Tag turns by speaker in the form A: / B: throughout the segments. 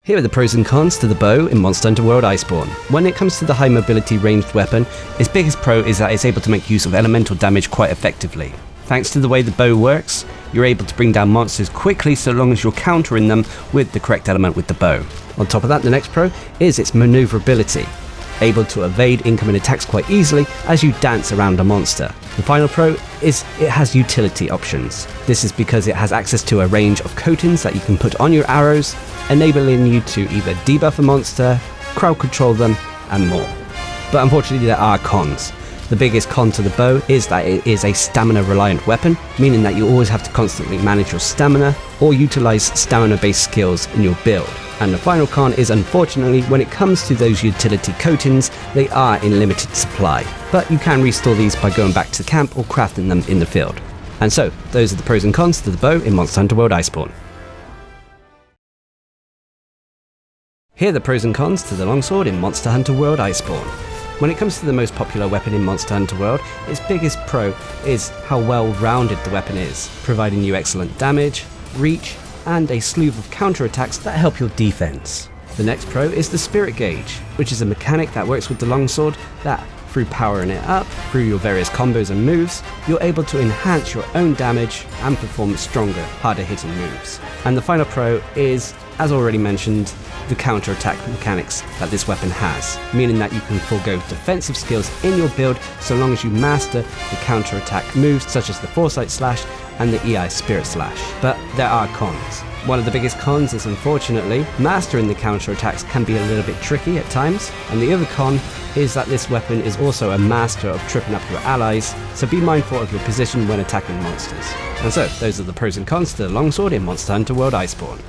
A: Here are the pros and cons to the bow in Monster Hunter World Iceborne. When it comes to the high mobility ranged weapon, its biggest pro is that it's able to make use of elemental damage quite effectively. Thanks to the way the bow works, you're able to bring down monsters quickly so long as you're countering them with the correct element with the bow. On top of that, the next pro is its maneuverability, able to evade incoming attacks quite easily as you dance around a monster. The final pro is it has utility options. This is because it has access to a range of coatings that you can put on your arrows, enabling you to either debuff a monster, crowd control them, and more. But unfortunately there are cons. The biggest con to the bow is that it is a stamina reliant weapon, meaning that you always have to constantly manage your stamina or utilize stamina based skills in your build. And the final con is, unfortunately, when it comes to those utility coatings, they are in limited supply, but you can restore these by going back to camp or crafting them in the field. And so, those are the pros and cons to the bow in Monster Hunter World Iceborne. Here are the pros and cons to the longsword in Monster Hunter World Iceborne. When it comes to the most popular weapon in Monster Hunter World, its biggest pro is how well rounded the weapon is, providing you excellent damage, reach, and a slew of counterattacks that help your defense. The next pro is the spirit gauge, which is a mechanic that works with the longsword that, through powering it up, through your various combos and moves, you're able to enhance your own damage and perform stronger, harder hitting moves. And the final pro is, as already mentioned, the counterattack mechanics that this weapon has, meaning that you can forego defensive skills in your build so long as you master the counterattack moves such as the Foresight Slash and the EI Spirit Slash. But there are cons. One of the biggest cons is, unfortunately, mastering the counterattacks can be a little bit tricky at times, and the other con is that this weapon is also a master of tripping up your allies, so be mindful of your position when attacking monsters. And so, those are the pros and cons to the longsword in Monster Hunter World Iceborne.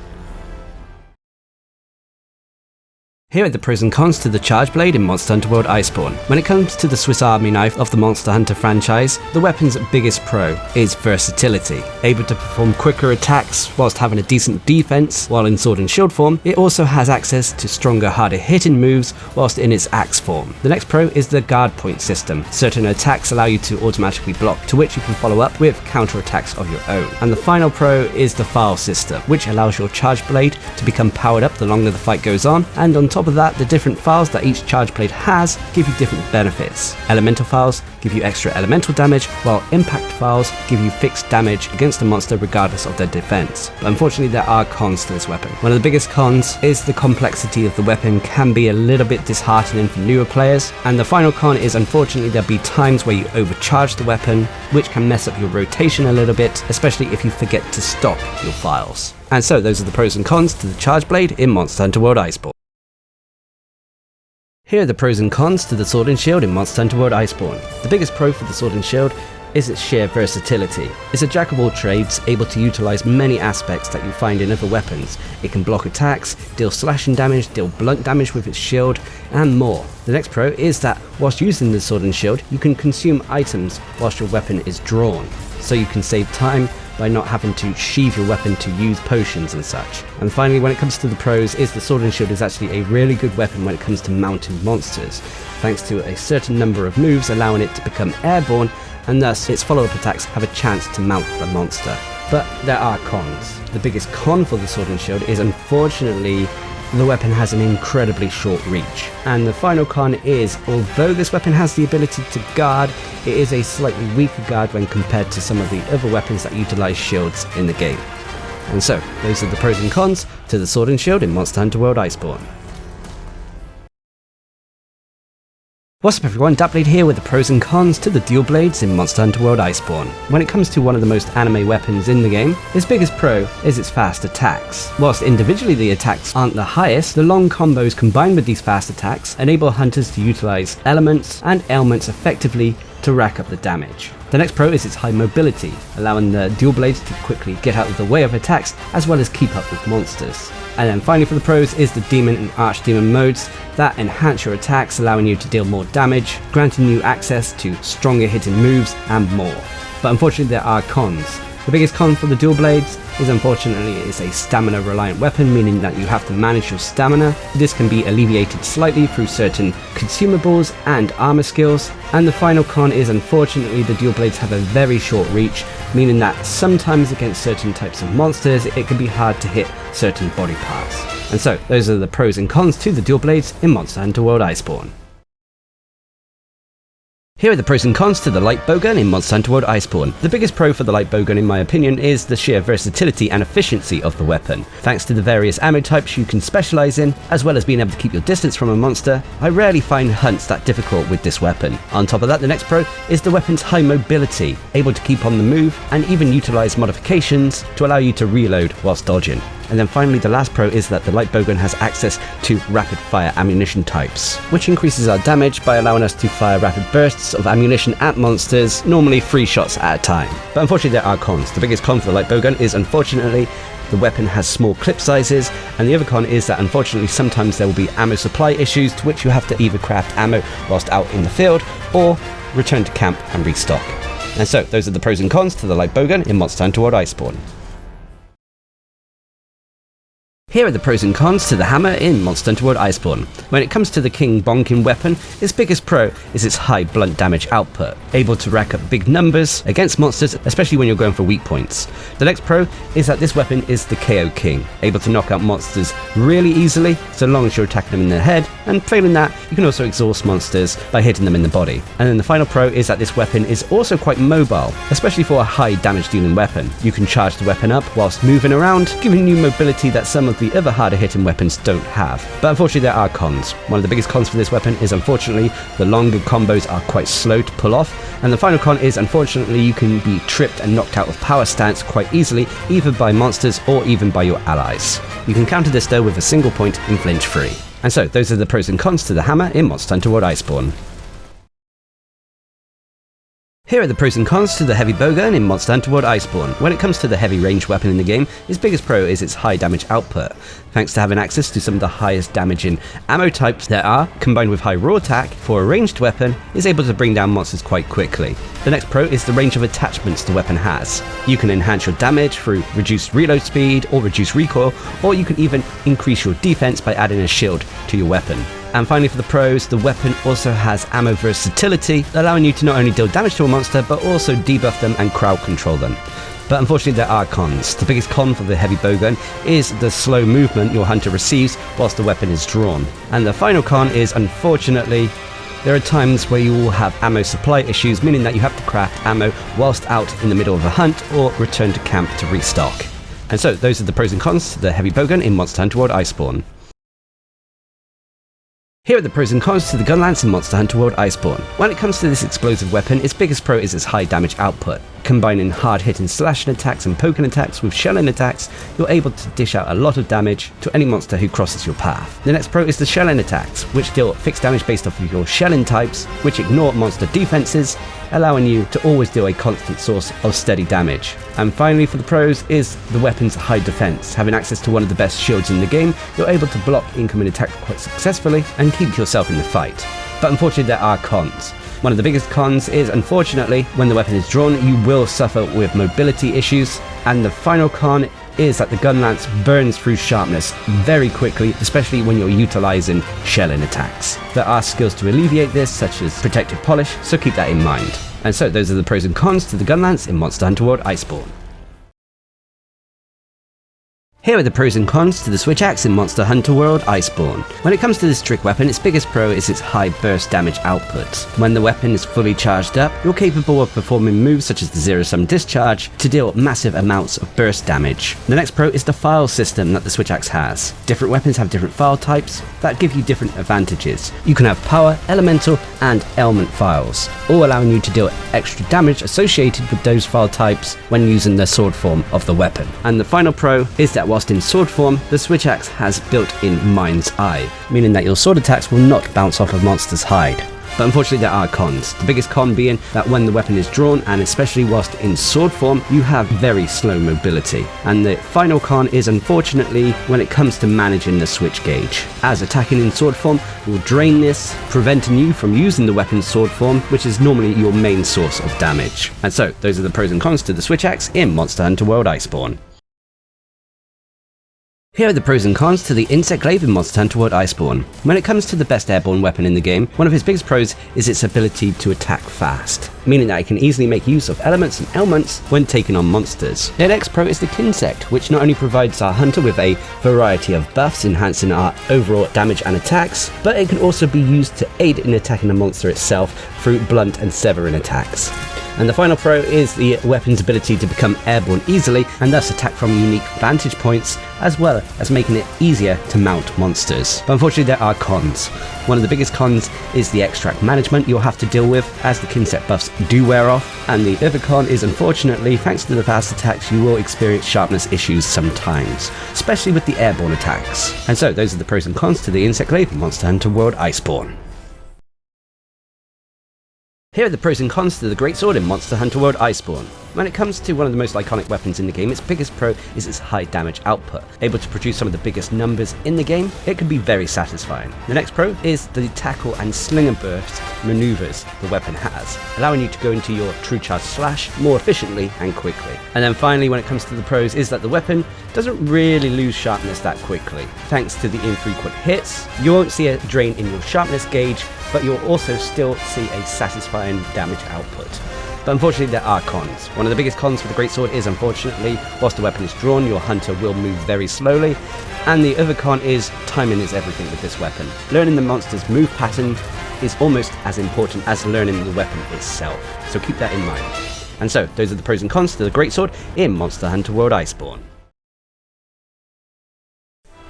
A: Here are the pros and cons to the Chargeblade in Monster Hunter World Iceborne. When it comes to the Swiss Army knife of the Monster Hunter franchise, the weapon's biggest pro is versatility. Able to perform quicker attacks whilst having a decent defense while in sword and shield form, it also has access to stronger, harder hitting moves whilst in its axe form. The next pro is the guard point system. Certain attacks allow you to automatically block, to which you can follow up with counter attacks of your own. And the final pro is the file system, which allows your Chargeblade to become powered up the longer the fight goes on, and on top of that, the different files that each Chargeblade has give you different benefits. Elemental files give you extra elemental damage, while impact files give you fixed damage against the monster regardless of their defense. But unfortunately there are cons to this weapon. One of the biggest cons is the complexity of the weapon can be a little bit disheartening for newer players, and the final con is, unfortunately, there'll be times where you overcharge the weapon, which can mess up your rotation a little bit, especially if you forget to stop your files. And so those are the pros and cons to the Chargeblade in Monster Hunter World Iceborne. Here are the pros and cons to the Sword and Shield in Monster Hunter World Iceborne. The biggest pro for the Sword and Shield is its sheer versatility. It's a jack of all trades, able to utilize many aspects that you find in other weapons. It can block attacks, deal slashing damage, deal blunt damage with its shield, and more. The next pro is that whilst using the Sword and Shield, you can consume items whilst your weapon is drawn, so you can save time by not having to sheathe your weapon to use potions and such. And finally, when it comes to the pros, is the Sword and Shield is actually a really good weapon when it comes to mounting monsters, thanks to a certain number of moves allowing it to become airborne, and thus its follow-up attacks have a chance to mount the monster. But there are cons. The biggest con for the Sword and Shield is, unfortunately, the weapon has an incredibly short reach. And the final con is, although this weapon has the ability to guard, it is a slightly weaker guard when compared to some of the other weapons that utilize shields in the game. And so, those are the pros and cons to the Sword and Shield in Monster Hunter World Iceborne. What's up everyone, Darcblade here with the pros and cons to the dual blades in Monster Hunter World Iceborne. When it comes to one of the most anime weapons in the game, its biggest pro is its fast attacks. Whilst individually the attacks aren't the highest, the long combos combined with these fast attacks enable hunters to utilize elements and ailments effectively to rack up the damage. The next pro is its high mobility, allowing the dual blades to quickly get out of the way of attacks as well as keep up with monsters. And then finally for the pros is the Demon and Archdemon modes that enhance your attacks, allowing you to deal more damage, granting you access to stronger hitting moves and more. But unfortunately there are cons. The biggest con for the dual blades is, unfortunately, it's a stamina reliant weapon, meaning that you have to manage your stamina. This can be alleviated slightly through certain consumables and armor skills. And the final con is, unfortunately, the dual blades have a very short reach, meaning that sometimes against certain types of monsters it can be hard to hit certain body parts. And so, those are the pros and cons to the dual blades in Monster Hunter World Iceborne. Here are the pros and cons to the light bowgun in Monster Hunter World Iceborne. The biggest pro for the light bowgun in my opinion is the sheer versatility and efficiency of the weapon. Thanks to the various ammo types you can specialise in, as well as being able to keep your distance from a monster, I rarely find hunts that difficult with this weapon. On top of that, the next pro is the weapon's high mobility, able to keep on the move and even utilise modifications to allow you to reload whilst dodging. And then finally, the last pro is that the light bowgun has access to rapid fire ammunition types, which increases our damage by allowing us to fire rapid bursts of ammunition at monsters, normally 3 shots at a time. But unfortunately there are cons. The biggest con for the light bowgun is unfortunately the weapon has small clip sizes, and the other con is that unfortunately sometimes there will be ammo supply issues to which you have to either craft ammo whilst out in the field or return to camp and restock. And so those are the pros and cons to the light bowgun in Monster Hunter World Iceborne. Here are the pros and cons to the hammer in Monster Hunter World Iceborne. When it comes to the King Bonkin weapon, its biggest pro is its high blunt damage output, able to rack up big numbers against monsters, especially when you're going for weak points. The next pro is that this weapon is the KO King, able to knock out monsters really easily, so long as you're attacking them in the head, and failing that, you can also exhaust monsters by hitting them in the body. And then the final pro is that this weapon is also quite mobile, especially for a high damage dealing weapon. You can charge the weapon up whilst moving around, giving you mobility that some of the other harder hitting weapons don't have. But unfortunately there are cons. One of the biggest cons for this weapon is unfortunately the longer combos are quite slow to pull off, and the final con is unfortunately you can be tripped and knocked out of power stance quite easily, either by monsters or even by your allies. You can counter this though with a single point and flinch free. And so those are the pros and cons to the hammer in Monster Hunter World Iceborne. Here are the pros and cons to the heavy bowgun in Monster Hunter World Iceborne. When it comes to the heavy ranged weapon in the game, its biggest pro is its high damage output. Thanks to having access to some of the highest damaging ammo types there are, combined with high raw attack for a ranged weapon, is able to bring down monsters quite quickly. The next pro is the range of attachments the weapon has. You can enhance your damage through reduced reload speed or reduced recoil, or you can even increase your defense by adding a shield to your weapon. And finally for the pros, the weapon also has ammo versatility, allowing you to not only deal damage to a monster, but also debuff them and crowd control them. But unfortunately there are cons. The biggest con for the heavy bowgun is the slow movement your hunter receives whilst the weapon is drawn. And the final con is unfortunately there are times where you will have ammo supply issues, meaning that you have to craft ammo whilst out in the middle of a hunt or return to camp to restock. And so those are the pros and cons to the heavy bowgun in Monster Hunter World Iceborne. Here are the pros and cons to the gun lance in Monster Hunter World Iceborne. When it comes to this explosive weapon, its biggest pro is its high damage output. Combining hard-hitting slashing attacks and poking attacks with shelling attacks, you're able to dish out a lot of damage to any monster who crosses your path. The next pro is the shelling attacks, which deal fixed damage based off of your shelling types, which ignore monster defenses, allowing you to always deal a constant source of steady damage. And finally for the pros is the weapon's high defense. Having access to one of the best shields in the game, you're able to block incoming attacks quite successfully and keep yourself in the fight. But unfortunately there are cons. One of the biggest cons is, unfortunately, when the weapon is drawn, you will suffer with mobility issues. And the final con is that the gun lance burns through sharpness very quickly, especially when you're utilizing shelling attacks. There are skills to alleviate this, such as protective polish, so keep that in mind. And so those are the pros and cons to the gun lance in Monster Hunter World Iceborne. Here are the pros and cons to the switch axe in Monster Hunter World Iceborne. When it comes to this trick weapon, its biggest pro is its high burst damage output. When the weapon is fully charged up, you're capable of performing moves such as the zero-sum discharge to deal massive amounts of burst damage. The next pro is the file system that the switch axe has. Different weapons have different file types that give you different advantages. You can have power, elemental, and element files, all allowing you to deal extra damage associated with those file types when using the sword form of the weapon. And the final pro is that whilst in sword form, the switch axe has built-in Mind's Eye, meaning that your sword attacks will not bounce off a monster's hide. But unfortunately there are cons, the biggest con being that when the weapon is drawn, and especially whilst in sword form, you have very slow mobility. And the final con is unfortunately when it comes to managing the switch gauge, as attacking in sword form will drain this, preventing you from using the weapon's sword form, which is normally your main source of damage. And so those are the pros and cons to the switch axe in Monster Hunter World Iceborne. Here are the pros and cons to the Insect Glaive in Monster Hunter World Iceborne. When it comes to the best airborne weapon in the game, one of its biggest pros is its ability to attack fast, meaning that it can easily make use of elements and ailments when taking on monsters. The next pro is the Kinsect, which not only provides our hunter with a variety of buffs enhancing our overall damage and attacks, but it can also be used to aid in attacking the monster itself through blunt and severing attacks. And the final pro is the weapon's ability to become airborne easily and thus attack from unique vantage points, as well as making it easier to mount monsters. But unfortunately there are cons. One of the biggest cons is the extract management you'll have to deal with as the Kinsect buffs do wear off, and the other con is unfortunately, thanks to the fast attacks, you will experience sharpness issues sometimes, especially with the airborne attacks. And so those are the pros and cons to the Insect Glaive in Monster Hunter World Iceborne. Here are the pros and cons to the Greatsword in Monster Hunter World Iceborne. When it comes to one of the most iconic weapons in the game, its biggest pro is its high damage output. Able to produce some of the biggest numbers in the game, it can be very satisfying. The next pro is the tackle and slinger burst maneuvers the weapon has, allowing you to go into your true charge slash more efficiently and quickly. And then finally, when it comes to the pros, is that the weapon doesn't really lose sharpness that quickly. Thanks to the infrequent hits, you won't see a drain in your sharpness gauge, but you'll also still see a satisfying damage output. But unfortunately there are cons. One of the biggest cons for the Greatsword is, unfortunately, whilst the weapon is drawn, your hunter will move very slowly. And the other con is timing is everything with this weapon. Learning the monster's move pattern is almost as important as learning the weapon itself. So keep that in mind. And so, those are the pros and cons to the Greatsword in Monster Hunter World Iceborne.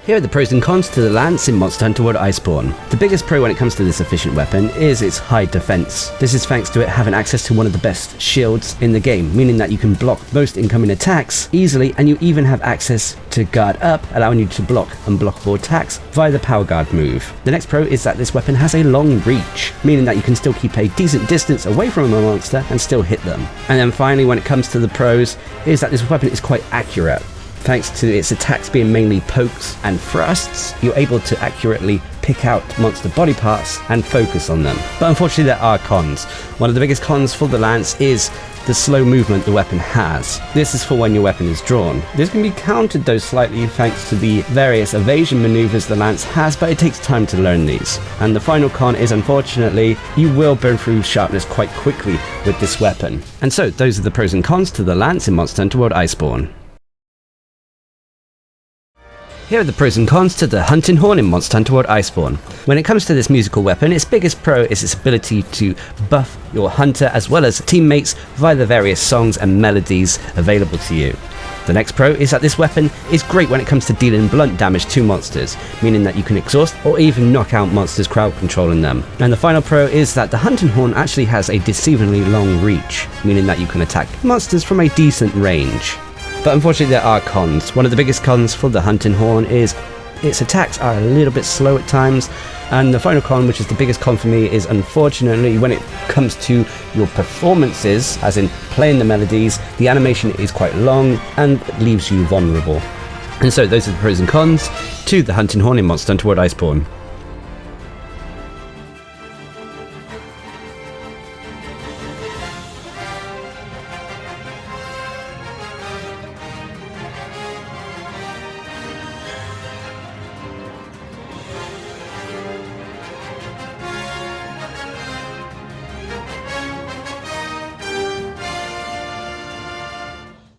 A: Here are the pros and cons to the Lance in Monster Hunter World Iceborne. The biggest pro when it comes to this efficient weapon is its high defense. This is thanks to it having access to one of the best shields in the game, meaning that you can block most incoming attacks easily, and you even have access to guard up, allowing you to block unblockable attacks via the power guard move. The next pro is that this weapon has a long reach, meaning that you can still keep a decent distance away from a monster and still hit them. And then finally, when it comes to the pros, is that this weapon is quite accurate. Thanks to its attacks being mainly pokes and thrusts, you're able to accurately pick out monster body parts and focus on them. But unfortunately there are cons. One of the biggest cons for the Lance is the slow movement the weapon has. This is for when your weapon is drawn. This can be countered though slightly thanks to the various evasion maneuvers the Lance has, but it takes time to learn these. And the final con is, unfortunately, you will burn through sharpness quite quickly with this weapon. And so those are the pros and cons to the Lance in Monster Hunter World Iceborne. Here are the pros and cons to the Hunting Horn in Monster Hunter World Iceborne. When it comes to this musical weapon, its biggest pro is its ability to buff your hunter as well as teammates via the various songs and melodies available to you. The next pro is that this weapon is great when it comes to dealing blunt damage to monsters, meaning that you can exhaust or even knock out monsters crowd controlling them. And the final pro is that the Hunting Horn actually has a deceivingly long reach, meaning that you can attack monsters from a decent range. But unfortunately there are cons. One of the biggest cons for the Hunting Horn is its attacks are a little bit slow at times, and the final con, which is the biggest con for me, is unfortunately when it comes to your performances, as in playing the melodies, the animation is quite long and leaves you vulnerable. And so those are the pros and cons to the Hunting Horn in Monster Hunter World Iceborne.